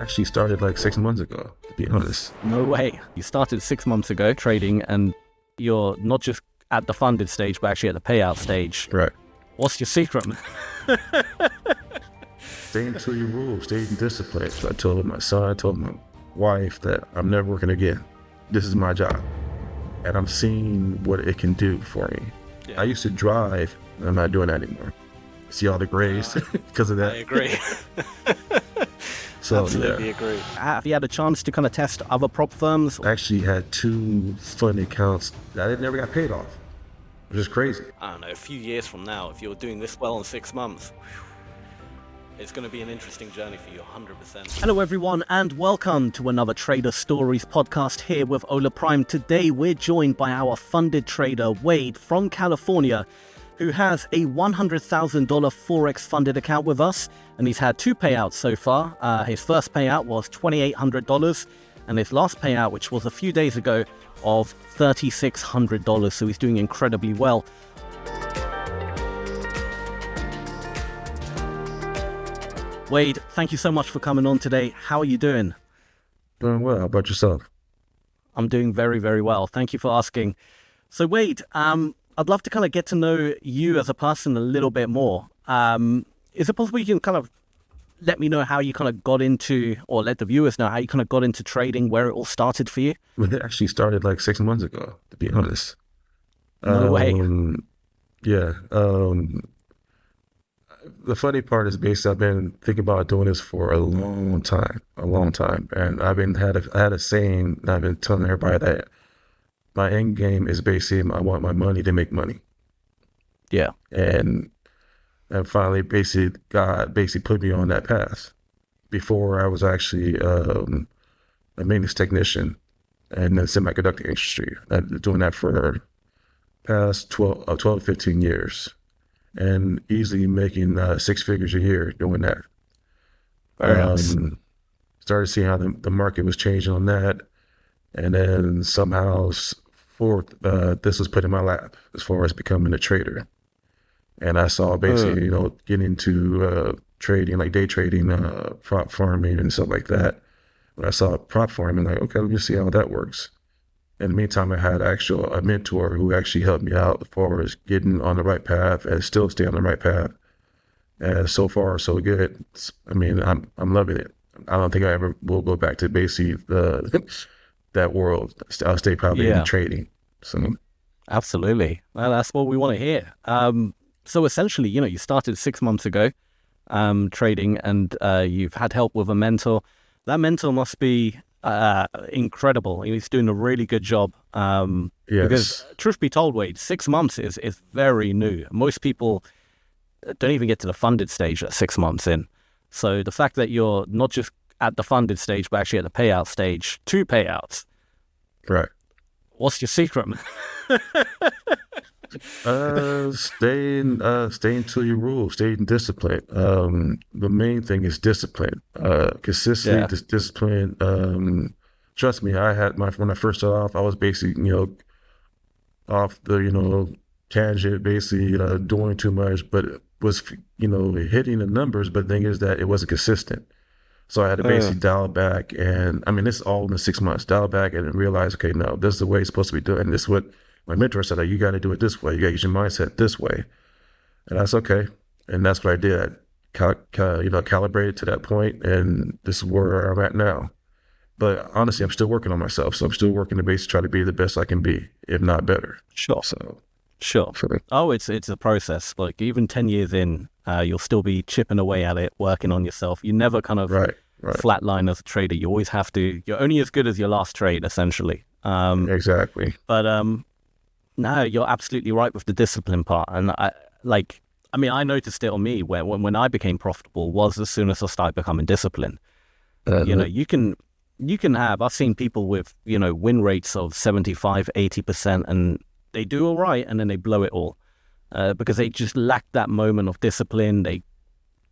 actually started like 6 months ago, to be honest. No way. You started 6 months ago trading, and you're not just at the funded stage, but actually at the payout stage. Right. What's your secret? Staying to your rules, staying disciplined. So I told my son, I told my wife that I'm never working again. This is my job. And I'm seeing what it can do for me. Yeah. I used to drive, and I'm not doing that anymore. See all the grays because of that. I agree. So, absolutely agree. Have you had a chance to kind of test other prop firms? I actually had 2 fund accounts that I never got paid off, which is crazy. I don't know, a few years from now, if you're doing this well in 6 months, it's going to be an interesting journey for you, 100%. Hello everyone, and welcome to another Trader Stories podcast here with Hola Prime. Today we're joined by our funded trader, Wade from California, who has a $100,000 Forex funded account with us, and he's had 2 payouts so far. His first payout was $2,800, and his last payout, which was a few days ago, of $3,600, so he's doing incredibly well. Wade, thank you so much for coming on today. How are you doing? Doing well. How about yourself? I'm doing very, very well. Thank you for asking. So Wade, I'd love to kind of get to know you as a person a little bit more. Is it possible you can kind of let me know how you kind of got into, or let the viewers know how you kind of got into trading, where it all started for you? Well, it actually started like 6 months ago, to be honest. No way. Yeah. The funny part is basically I've been thinking about doing this for a long time. And I had a saying that I've been telling everybody that my end game is basically I want my money to make money. Yeah. And finally, God put me on that path. Before I was actually a maintenance technician in the semiconductor industry. I've been doing that for past 12, 15 years. And easily making 6 figures a year doing that. Started seeing how the market was changing on that. And then somehow this was put in my lap as far as becoming a trader. And I saw basically, getting into trading, like day trading, prop farming and stuff like that. When I saw prop farming, like, okay, let me see how that works. In the meantime, I had a mentor who actually helped me out as far as getting on the right path and still stay on the right path. And so far, so good. I mean, I'm loving it. I don't think I ever will go back to basically that world. I'll stay probably in trading. So, absolutely. Well, that's what we want to hear. So essentially, you started 6 months ago trading, and you've had help with a mentor. That mentor must be incredible. He's doing a really good job. Yes. Because truth be told, Wade, 6 months is very new. Most people don't even get to the funded stage at 6 months in. So the fact that you're not just at the funded stage, but actually at the payout stage, 2 payouts. Right. What's your secret? Staying to your rules, staying disciplined. The main thing is discipline. Consistency, discipline. Trust me, when I first started off, I was basically, off the, tangent, basically, doing too much, but it was, hitting the numbers, but the thing is that it wasn't consistent. So I had to basically dial back, and I mean, this is all in the 6 months, dial back and realize, okay, no, this is the way it's supposed to be done. This is what my mentor said, you got to do it this way. You got to use your mindset this way. And that's okay. And that's what I did. Calibrated to that point, and this is where I'm at now. But honestly, I'm still working on myself. So I'm still working to basically try to be the best I can be, if not better. Sure. So, sure. Oh, it's a process. Like even 10 years in, you'll still be chipping away at it, working on yourself. You never kind of flatline as a trader. You always have to, you're only as good as your last trade, essentially. Exactly. But no, you're absolutely right with the discipline part. And I noticed it on me when I became profitable was as soon as I started becoming disciplined. You can have, I've seen people with, win rates of 75, 80%, and they do all right, and then they blow it all because they just lacked that moment of discipline. They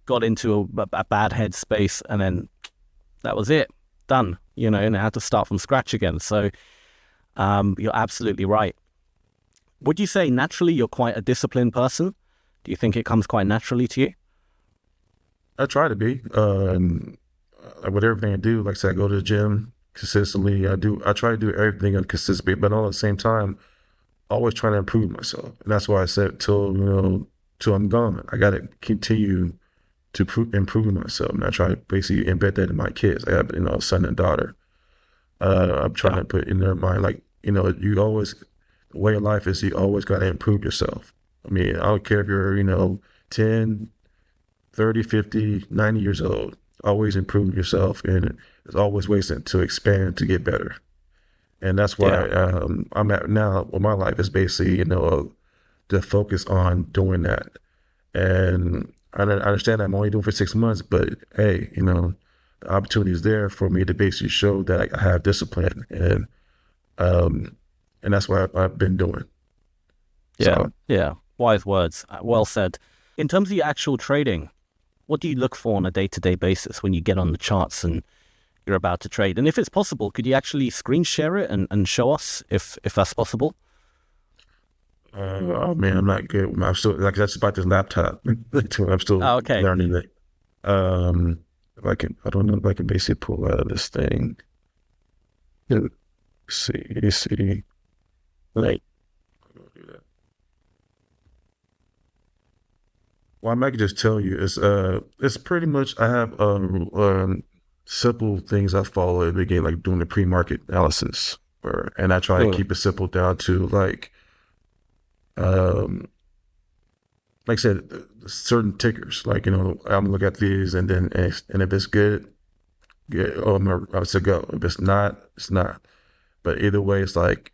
got into a bad headspace, and then that was it, done, and they had to start from scratch again. So you're absolutely right. Would you say naturally you're quite a disciplined person? Do you think it comes quite naturally to you? I try to be. with everything I do, like I said, I go to the gym consistently. I try to do everything on consistently, but all at the same time, always trying to improve myself. And that's why I said till I'm gone, I got to continue to improve myself. And I try to basically embed that in my kids. I have, a son and daughter. I'm trying Yeah. to put in their mind, like, you always, the way of life is you always got to improve yourself. I mean, I don't care if you're, 10, 30, 50, 90 years old, always improve yourself. And there's always ways to expand, to get better. And that's Yeah. why I'm at now with my life is basically, to focus on doing that. And I understand I'm only doing for 6 months, but hey, the opportunity is there for me to basically show that I have discipline, um, and that's what I've been doing. Yeah. So, Yeah. Wise words. Well said. In terms of your actual trading, what do you look for on a day-to-day basis when you get on the charts and you're about to trade? And if it's possible, could you actually screen share it and show us if that's possible? oh man, I'm not good. I'm still like that's about this laptop. I'm still Oh, okay. learning it. If I can, I don't know if I can basically pull out of this thing. Let's see, like, well, I might just tell you it's pretty much I have simple things I follow at the beginning, like doing the pre-market analysis, and I try to Mm. keep it simple down to um, like I said, certain tickers. Like I'm gonna look at these, and then and if it's good, good. Oh, it's a go. If it's not, it's not. But either way, it's like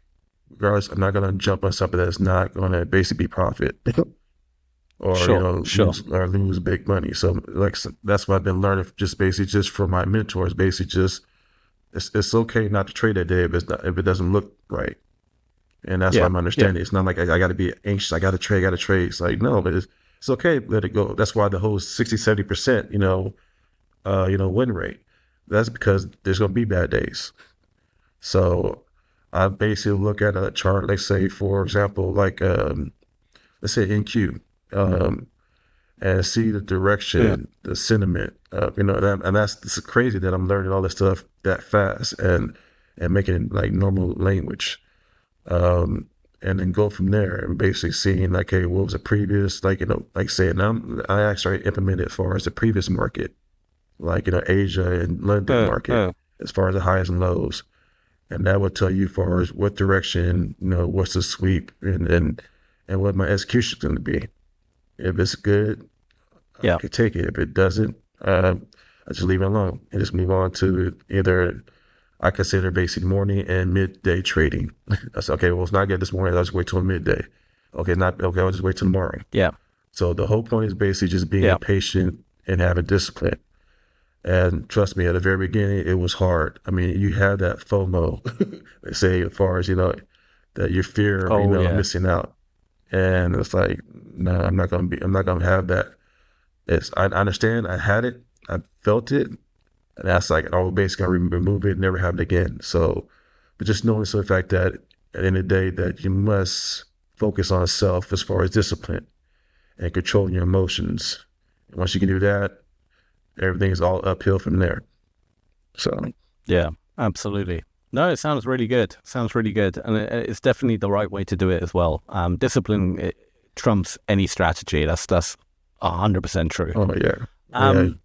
regardless, I'm not gonna jump on something that's not gonna basically be profit. Or Sure. Sure. lose big money. So that's what I've been learning, just basically just from my mentors. Basically, just it's okay not to trade that day if it doesn't look right, and that's what Yeah. I'm Yeah. understanding. It's not like I got to be anxious. I got to trade. Got to trade. It's like no, but it's okay. Let it go. That's why the whole 60-70%, win rate. That's because there's gonna be bad days. So I basically look at a chart. Let's say, for example, like let's say NQ. Um, and see the Yeah. direction, the sentiment, and that's it's crazy that I'm learning all this stuff that fast and making it like normal language, and then go from there and basically seeing like, hey, what was the previous, like like saying I actually implemented as far as the previous market, like Asia and London market, Uh. as far as the highs and lows, and that will tell you as far as what direction, what's the sweep and what my execution is going to be. If it's good, I Yeah. could take it. If it doesn't, I just leave it alone and just move on to either I consider basically morning and midday trading. I said, okay, well, it's not good this morning. I'll just wait till midday. Okay, not okay. I'll just wait till tomorrow. Yeah. So the whole point is basically just being Yeah. patient and having discipline. And trust me, at the very beginning, it was hard. I mean, you have that FOMO, they say, as far as that your fear of Oh, yeah. missing out. And it's like, no, I'm not gonna have that. I understand. I had it. I felt it, and that's like I will basically remove it, never have it again. So, but just knowing the fact that at the end of the day that you must focus on self as far as discipline and controlling your emotions. And once you can do that, everything is all uphill from there. So, Yeah. Absolutely. No, it sounds really good. Sounds really good, and it's definitely the right way to do it as well. Discipline trumps any strategy. That's 100% true. oh yeah, yeah. Um,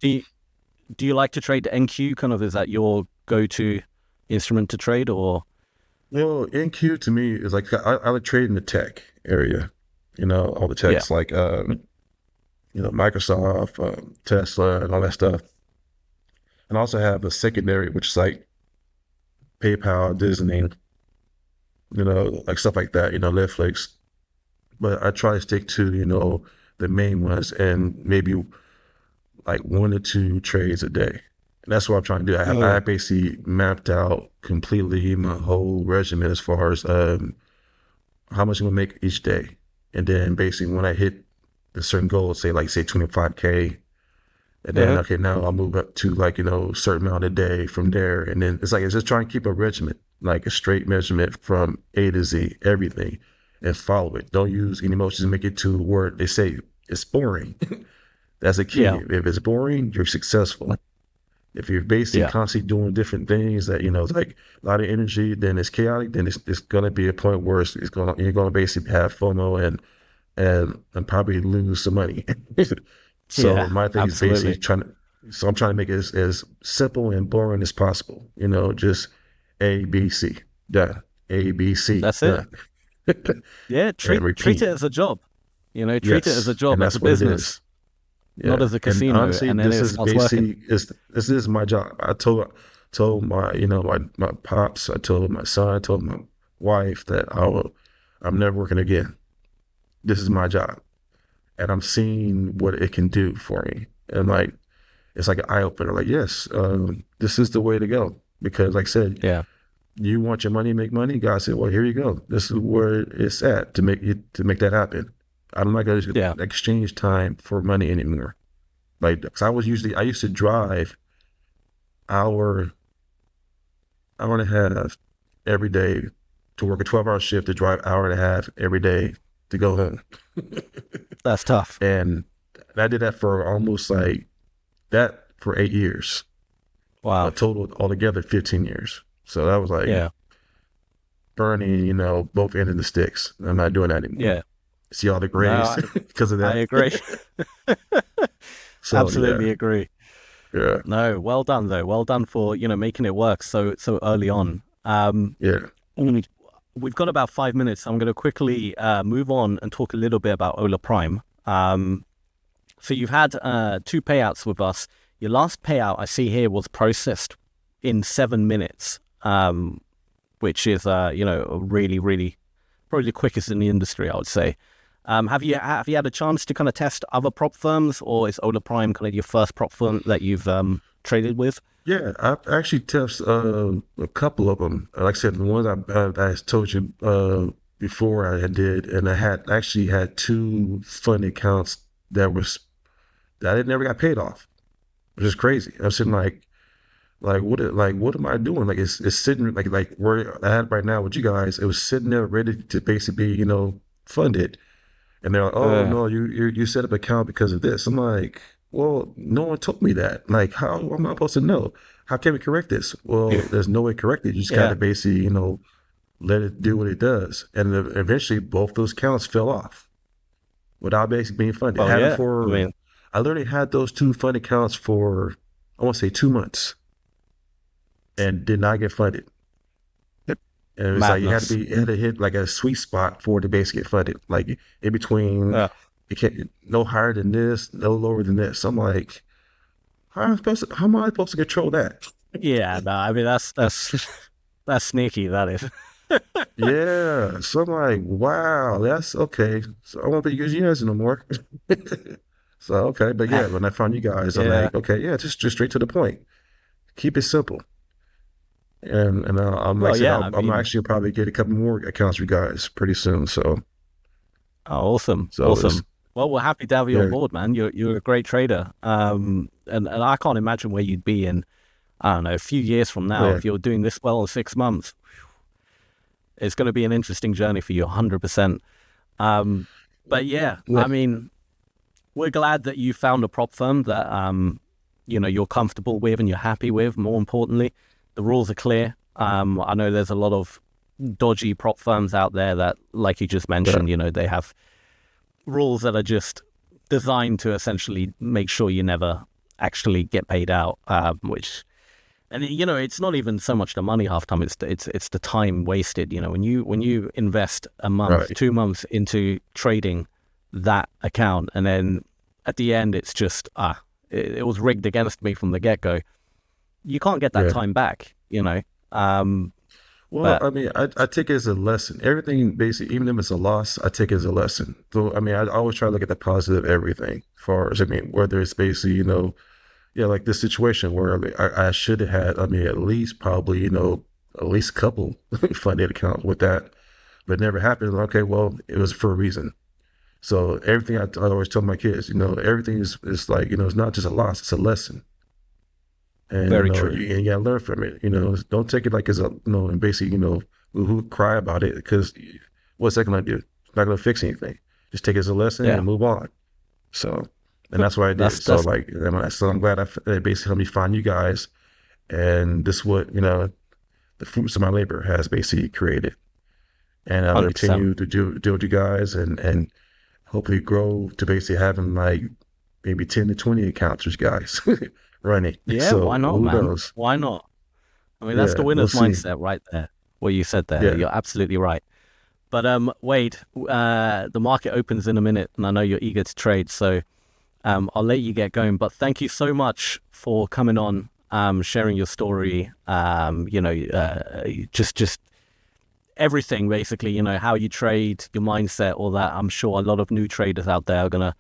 do you, do you like to trade NQ? Kind of, is that your go-to instrument to trade, or? NQ to me is like I like trading the tech area. All the Yeah. techs like Microsoft, Tesla, and all that stuff. And I also have a secondary, which is like PayPal, Disney, like stuff like that, Netflix. But I try to stick to, the main ones and maybe like 1 or 2 trades a day. And that's what I'm trying to do. I Mm. basically mapped out completely my whole regimen as far as how much I'm gonna make each day. And then basically when I hit a certain goal, say 25K, and then Uh-huh. okay, now I'll move up to like, a certain amount a day from there. And then it's just trying to keep a regimen, like a straight measurement from A to Z, everything, and follow it. Don't use any emotions to make it to where they say it's boring. That's a key. Yeah. If it's boring, you're successful. If you're basically Yeah. constantly doing different things that, it's like a lot of energy, then it's chaotic, then it's going to be a point where you're going to basically have FOMO and probably lose some money. So Yeah. my thing is basically Absolutely. I'm trying to make it as simple and boring as possible. Just A, B, C, done. A, B, C, That's it. done. Yeah. And Treat repeat. it as a job. Treat it as a Yes. job, And as a that's what it business, is. not Yeah. as a And casino, honestly, and then this it is starts working. basically this is my job. I told my pops, I told my son, I told my wife that I'm never working again. This is my job. And I'm seeing what it can do for me. And like it's like an eye opener. Like, yes, this is the way to go. Because like I said, Yeah. you want your money, make money. God said, well, here you go. This is where it's at to make that happen. I'm not gonna Yeah. exchange time for money anymore. Like, 'cause I used to drive hour, hour and a half every day to work a 12-hour shift to drive hour and a half every day to go home. That's tough. And I did that for almost like that for 8 years, a Wow. total altogether 15 years. So that was like Yeah. burning, both ends of the sticks. I'm not doing that anymore. Yeah. See all the No, grays because of I that. agree. So yeah, Absolutely agree. yeah, No, well done though. Well done for, making it work so early on. yeah, Mm, we've got about 5 minutes. I'm going to quickly move on and talk a little bit about Ola Prime. So you've had two payouts with us. Your last payout I see here was processed in 7 minutes, which is really, really probably the quickest in the industry, I would say. Have you had a chance to kind of test other prop firms, or is Ola Prime kind of your first prop firm that you've traded with? yeah. I've actually tested a couple of them. Like I said, the ones I told you before I did, and I had actually had two fund accounts that was that I never got paid off, which is crazy. I was sitting what am I doing? Like it's sitting like where I had right now with you guys. It was sitting there ready to basically be funded. And they're like, "Oh Uh, no, you set up an account because of this." I'm like, "Well, no one told me that. Like, how am I supposed to know? How can we correct this?" Well, there's no way to correct it. You just got yeah. to basically, let it do what it does. And eventually, both those accounts fell off without basically being funded. Well, Had them yeah. I for, mean, I literally had those two fund accounts for, I want to say 2 months, and did not get funded. And it was like madness. it had to hit like a sweet spot for it to basically get funded. Like in between, Uh, it can't no higher than this, no lower than this. I'm like, how am I supposed to control that? yeah. No, I mean that's that's sneaky. That is. Yeah. So I'm like, wow, that's okay. So I won't be using you guys no more. So okay, but yeah, when I found you guys, I'm Yeah. like, okay, yeah, just straight to the point. Keep it simple. And I'm like I Well, said, yeah. I I'm mean, actually probably get a couple more accounts for you guys pretty soon. oh, awesome, So it's awesome. Well, we're happy to have you on yeah, board, man. You're a great trader. And I can't imagine where you'd be in, I don't know, a few years from now yeah. if you're doing this well in 6 months. It's going to be an interesting journey for you, 100%. Um, but yeah, Yeah. I mean, we're glad that you found a prop firm that you're comfortable with and you're happy with. More importantly, the rules are clear. I know there's a lot of dodgy prop firms out there that, like you just Yeah. mentioned, they have rules that are just designed to essentially make sure you never actually get paid out. Which, and it's not even so much the money half time. It's the time wasted. When you invest a month, Right. 2 months into trading that account, and then at the end it's just it was rigged against me from the get go. You can't get that Yeah. time back. Well, But I mean, I take it as a lesson. Everything basically, even if it's a loss, I take it as a lesson. So, I mean, I always try to look at the positive everything. As far as I mean, whether it's basically, yeah, like this situation where I should have had, I mean, at least probably, at least a couple funded accounts with that, but it never happened. Okay, well, it was for a reason. So everything I always tell my kids, everything is like, it's not just a loss, it's a lesson. And very true. you gotta learn from it. Don't take it like as a and basically who cry about it because what's that gonna do? It's not gonna fix anything. Just take it as a lesson Yeah. and move on. So and that's what I did. So that's like, so I'm glad it basically helped me find you guys, and this what the fruits of my labor has basically created, and I'm gonna 100%. continue to do with you guys, and hopefully grow to basically having like maybe 10 to 20 accounts, guys running. Yeah, why So not, who man? knows? Why not? I mean, that's the Yeah, we'll winner's see. mindset right there. What you said there, Yeah, you're absolutely right. But Wade, the market opens in a minute, and I know you're eager to trade, so I'll let you get going. But thank you so much for coming on, sharing your story. Just everything, basically. How you trade, your mindset, all that. I'm sure a lot of new traders out there are gonna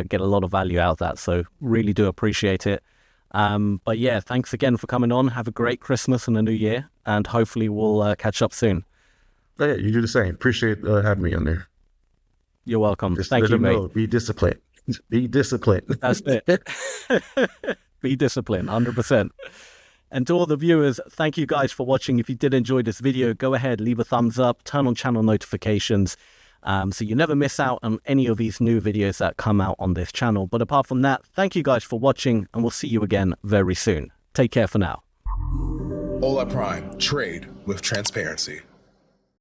get a lot of value out of that. So really do appreciate it. But yeah, thanks again for coming on. Have a great Christmas and a new year, and hopefully we'll catch up soon. yeah, you do the same. Appreciate having me on there. You're welcome. Just Thank let you, them mate. know. Be disciplined. Be disciplined. That's it. Be disciplined, 100%. And to all the viewers, thank you guys for watching. If you did enjoy this video, go ahead, leave a thumbs up, turn on channel notifications, so you never miss out on any of these new videos that come out on this channel. But apart from that, thank you guys for watching, and we'll see you again very soon. Take care for now. Hola Prime, trade with transparency.